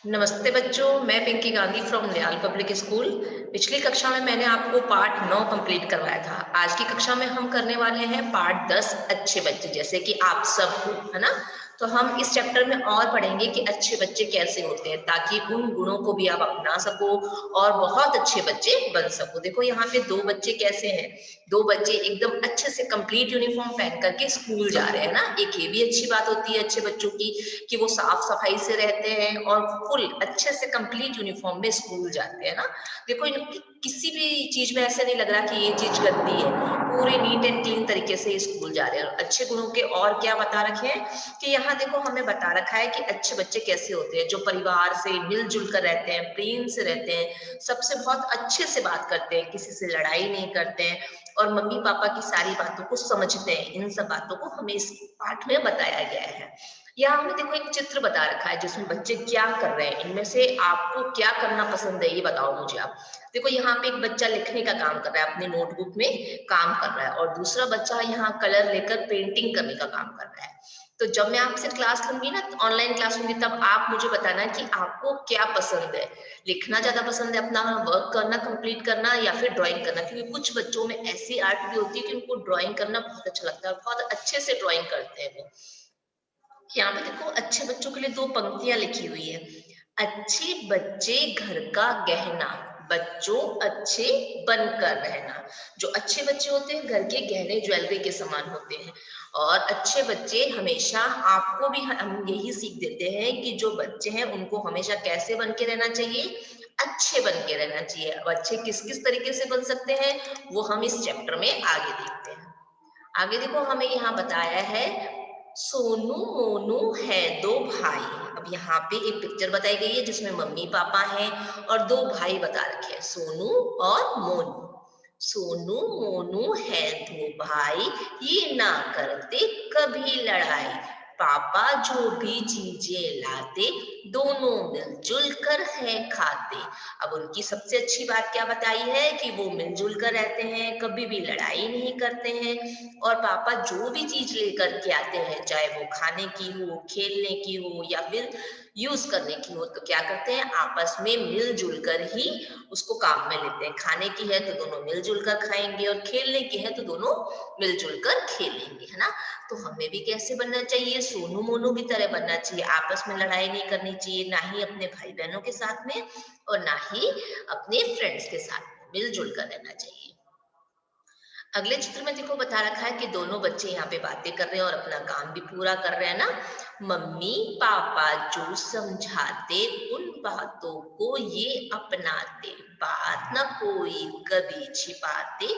नमस्ते बच्चों, मैं Pinky Gandhi from Dayal public school. पिछली कक्षा में मैंने आपको पार्ट 9 कंप्लीट करवाया था। आज की कक्षा में हम करने वाले हैं पार्ट 10 अच्छे बच्चे, जैसे कि आप सब हो, है ना। तो हम इस चैप्टर में और पढ़ेंगे कि अच्छे बच्चे कैसे होते हैं, ताकि उन गुणों को भी आप अपना सको और बहुत अच्छे बच्चे बन सको। देखो यहाँ पे दो बच्चे कैसे हैं। दो बच्चे एकदम अच्छे से कंप्लीट यूनिफॉर्म पहन करके स्कूल जा रहे हैं ना। एक ये भी अच्छी बात होती है अच्छे बच्चों की कि वो साफ सफाई से रहते हैं और फुल अच्छे से कंप्लीट यूनिफॉर्म में स्कूल जाते हैं ना। देखो किसी भी चीज में ऐसा नहीं लग रहा कि ये चीज गंदी है। पूरे नीट एंड क्लीन तरीके से स्कूल जा रहे हैं। और अच्छे गुणों के और क्या बता रखे हैं कि यहाँ देखो हमें बता रखा है कि अच्छे बच्चे कैसे होते हैं, जो परिवार से मिलजुल कर रहते हैं, प्रेम से रहते हैं, सबसे बहुत अच्छे से बात करते हैं, किसी से लड़ाई नहीं करते हैं और मम्मी पापा की सारी बातों को समझते हैं। इन सब बातों को हमें इस पाठ में बताया गया है। यहाँ हमें देखो एक चित्र बता रखा है जिसमें बच्चे क्या कर रहे हैं। इनमें से आपको क्या करना पसंद है ये बताओ मुझे आप। देखो यहाँ पे एक बच्चा लिखने का काम कर रहा है, अपने नोटबुक में काम कर रहा है, और दूसरा बच्चा यहाँ कलर लेकर पेंटिंग करने का काम कर रहा है। तो जब मैं आपसे क्लास लूंगी ना, ऑनलाइन क्लास लूंगी, तब आप मुझे बताना कि आपको क्या पसंद है। लिखना ज्यादा पसंद है, अपना वर्क करना, कंप्लीट करना, या फिर ड्राइंग करना। क्योंकि कुछ बच्चों में ऐसी आर्ट भी होती है कि उनको ड्राइंग करना बहुत अच्छा लगता है, बहुत अच्छे से ड्राइंग करते हैं वो। यहाँ पे देखो अच्छे बच्चों के लिए दो पंक्तियां लिखी हुई है। अच्छे बच्चे घर का गहना, बच्चों अच्छे बनकर रहना। जो अच्छे बच्चे होते हैं घर के गहने ज्वेलरी के समान होते हैं। और अच्छे बच्चे हमेशा, आपको भी हम यही सीख देते हैं कि जो बच्चे हैं उनको हमेशा कैसे बन के रहना चाहिए, अच्छे बन के रहना चाहिए। अब अच्छे किस किस तरीके से बन सकते हैं वो हम इस चैप्टर में आगे देखते हैं। आगे देखो हमें यहाँ बताया है, सोनू मोनू है दो भाई। अब यहाँ पे एक पिक्चर बताई गई है जिसमें मम्मी पापा हैं और दो भाई बता रखे हैं, सोनू और मोनू। सोनू मोनू है दो भाई, ये ना करते कभी लड़ाई। पापा जो भी चीजें लाते, दोनों मिलजुल कर है खाते। अब उनकी सबसे अच्छी बात क्या बताई है कि वो मिलजुल कर रहते हैं, कभी भी लड़ाई नहीं करते हैं। और पापा जो भी चीज लेकर के आते हैं, चाहे वो खाने की हो, खेलने की हो, या फिर यूज करने की हो, तो क्या करते हैं आपस में मिलजुल कर ही उसको काम में लेते हैं। खाने की है तो दोनों मिलजुल कर खाएंगे, और खेलने की है तो दोनों मिलजुल कर खेलेंगे, है ना। तो हमें भी कैसे बनना चाहिए, सोनू मोनू की तरह बनना चाहिए। आपस में लड़ाई नहीं करनी चाहिए, ना ही अपने भाई बहनों के साथ में और ना ही अपने फ्रेंड्स के साथ में मिलजुल कर रहना चाहिए। अगले चित्र में देखो बता रखा है कि दोनों बच्चे यहाँ पे बातें कर रहे हैं और अपना काम भी पूरा कर रहे हैं ना। मम्मी पापा जो समझाते, उन बातों को ये अपनाते, बात ना कोई कभी छिपाते,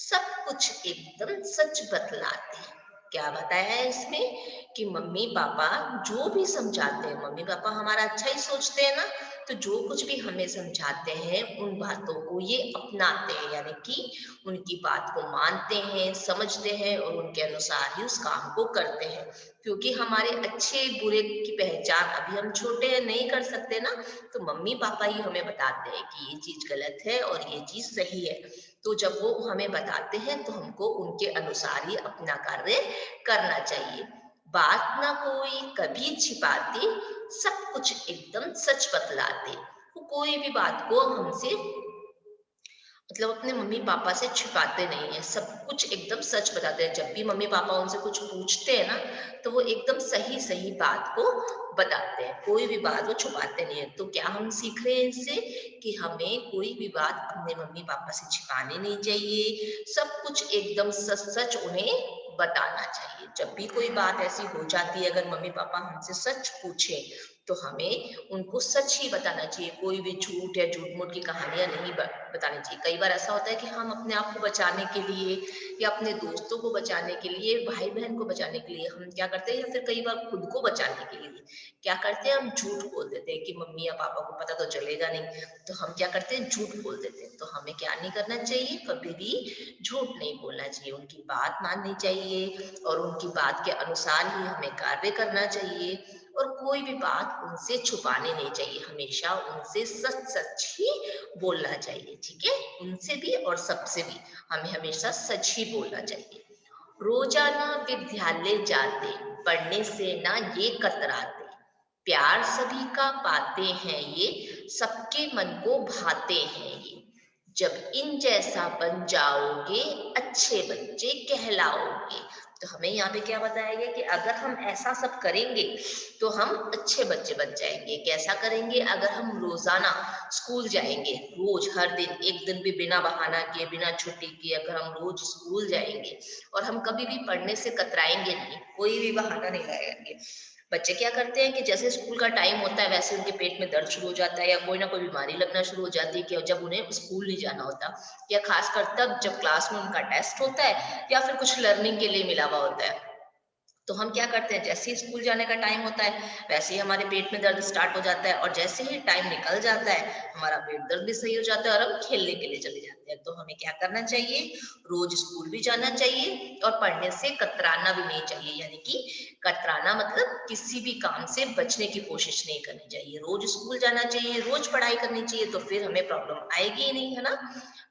सब कुछ एकदम सच बतलाते। क्या बताया है इसमें कि मम्मी पापा जो भी समझाते हैं, मम्मी पापा हमारा अच्छा ही सोचते हैं ना, तो जो कुछ भी हमें समझाते हैं उन बातों को ये अपनाते हैं, यानी कि उनकी बात को मानते हैं, समझते हैं और उनके अनुसार ही उस काम को करते हैं। क्योंकि हमारे अच्छे बुरे की पहचान अभी हम छोटे हैं, नहीं कर सकते ना, तो मम्मी पापा ही हमें बताते हैं कि ये चीज गलत है और ये चीज सही है। तो जब वो हमें बताते हैं तो हमको उनके अनुसार ही अपना कार्य करना चाहिए। बात ना कोई कभी छिपाते, सब कुछ एकदम सच बतलाते। वो कोई भी बात को हमसे, मतलब अपने मम्मी पापा से छिपाते नहीं है, सब कुछ एकदम सच बताते हैं। जब भी मम्मी पापा उनसे कुछ पूछते हैं ना, तो वो एकदम सही सही बात को बताते हैं, कोई भी बात वो छुपाते नहीं है। तो क्या हम सीख रहे हैं इससे कि हमें कोई भी बात अपने मम्मी पापा से छिपानी नहीं चाहिए, सब कुछ एकदम सच सच उन्हें बताना चाहिए। जब भी कोई बात ऐसी हो जाती है, अगर मम्मी पापा हमसे सच पूछे तो हमें उनको सच ही बताना चाहिए। कोई भी झूठ या झूठ मूठ की कहानियां नहीं बतानी चाहिए। कई बार ऐसा होता है कि हम अपने आप को बचाने के लिए या अपने दोस्तों को बचाने के लिए, भाई बहन को बचाने के लिए हम क्या करते हैं, या फिर कई बार खुद को बचाने के लिए क्या करते हैं, हम झूठ बोल देते हैं कि मम्मी या पापा को पता तो चलेगा नहीं, तो हम क्या करते हैं, झूठ बोल देते हैं। तो हमें क्या नहीं करना चाहिए, कभी भी झूठ नहीं बोलना चाहिए, उनकी बात माननी चाहिए और उनकी बात के अनुसार ही हमें कार्य करना चाहिए। और कोई भी बात उनसे छुपानी नहीं चाहिए, हमेशा उनसे सच सच ही बोलना चाहिए। ठीक है, उनसे भी और सबसे भी हमें हमेशा सच ही बोलना चाहिए। रोजाना विद्यालय जाते, पढ़ने से ना ये कतराते, प्यार सभी का पाते हैं ये, सबके मन को भाते हैं ये। जब इन जैसा बन जाओगे, अच्छे बच्चे कहलाओगे। तो हमें यहाँ पे क्या बताया गया कि अगर हम ऐसा सब करेंगे तो हम अच्छे बच्चे बन जाएंगे। कैसा करेंगे? अगर हम रोजाना स्कूल जाएंगे, रोज हर दिन, एक दिन भी बिना बहाना किए, बिना छुट्टी किए अगर हम रोज स्कूल जाएंगे और हम कभी भी पढ़ने से कतराएंगे नहीं, कोई भी बहाना नहीं लगाएंगे। बच्चे क्या करते हैं कि जैसे स्कूल का टाइम होता है वैसे उनके पेट में दर्द शुरू हो जाता है या कोई ना कोई बीमारी लगना शुरू हो जाती है कि जब उन्हें स्कूल नहीं जाना होता, या खासकर तब जब क्लास में उनका टेस्ट होता है या फिर कुछ लर्निंग के लिए मिला हुआ होता है। तो हम क्या करते हैं, जैसे ही स्कूल जाने का टाइम होता है वैसे ही हमारे पेट में दर्द स्टार्ट हो जाता है, और जैसे ही टाइम निकल जाता है हमारा पेट दर्द भी सही हो जाता है और हम खेलने के लिए चले जाते हैं। तो हमें क्या करना चाहिए? रोज स्कूल भी जाना चाहिए और पढ़ने से कतराना भी नहीं चाहिए। यानी कि कतराना मतलब किसी भी काम से बचने की कोशिश नहीं करनी चाहिए। रोज स्कूल जाना चाहिए, रोज पढ़ाई करनी चाहिए, तो फिर हमें प्रॉब्लम आएगी ही नहीं, है ना।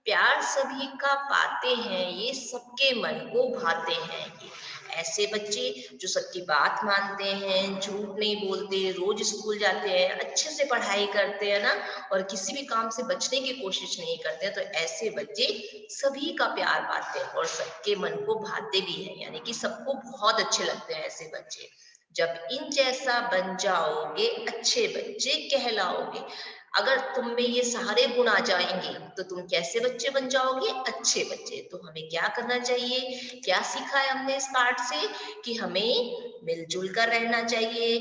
प्यार सभी का पाते हैं ये, सबके मन को भाते हैं ये। ऐसे बच्चे जो सबकी बात मानते हैं, झूठ नहीं बोलते, रोज स्कूल जाते हैं, अच्छे से पढ़ाई करते हैं ना, और किसी भी काम से बचने की कोशिश नहीं करते हैं, तो ऐसे बच्चे सभी का प्यार पाते हैं और सबके मन को भाते भी हैं। यानी कि सबको बहुत अच्छे लगते हैं ऐसे बच्चे। जब इन जैसा बन जाओगे, अच्छे बच्चे कहलाओगे। अगर तुम में ये सारे गुण आ जाएंगे तो तुम कैसे बच्चे बन जाओगे? अच्छे बच्चे। तो हमें क्या करना चाहिए? क्या सीखा है हमने इस पाठ से? कि हमें मिलजुल कर रहना चाहिए,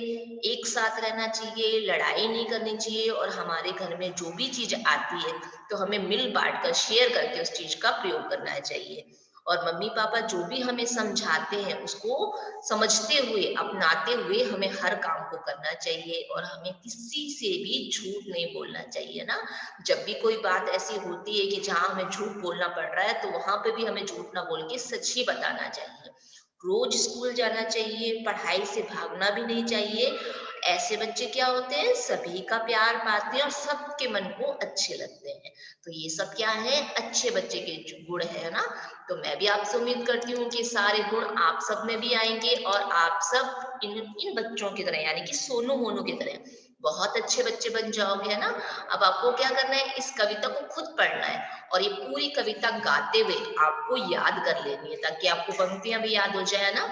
एक साथ रहना चाहिए, लड़ाई नहीं करनी चाहिए, और हमारे घर में जो भी चीज आती है तो हमें मिल बांट कर, शेयर करके उस चीज का प्रयोग करना चाहिए। और मम्मी पापा जो भी हमें समझाते हैं उसको समझते हुए, अपनाते हुए हमें हर काम को करना चाहिए, और हमें किसी से भी झूठ नहीं बोलना चाहिए ना। जब भी कोई बात ऐसी होती है कि जहाँ हमें झूठ बोलना पड़ रहा है तो वहां पे भी हमें झूठ ना बोल के सच ही बताना चाहिए। रोज स्कूल जाना चाहिए, पढ़ाई से भागना भी नहीं चाहिए। ऐसे बच्चे क्या होते हैं? सभी का प्यार पाते हैं और सबके मन को अच्छे लगते हैं। तो ये सब क्या है? अच्छे बच्चे के गुण है ना। तो मैं भी आपसे उम्मीद करती हूँ कि सारे गुण आप सब में भी आएंगे और आप सब इन इन बच्चों की तरह, यानी कि सोनू मोनू की तरह बहुत अच्छे बच्चे बन जाओगे, है ना। अब आपको क्या करना है? इस कविता को खुद पढ़ना है और ये पूरी कविता गाते हुए आपको याद कर लेनी है, ताकि आपको पंक्तियां भी याद हो जाए ना।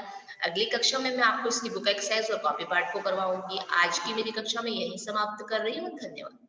अगली कक्षा में मैं आपको इसकी बुक एक्सरसाइज और कॉपी पार्ट को करवाऊंगी। आज की मेरी कक्षा में यही समाप्त कर रही हूँ। धन्यवाद।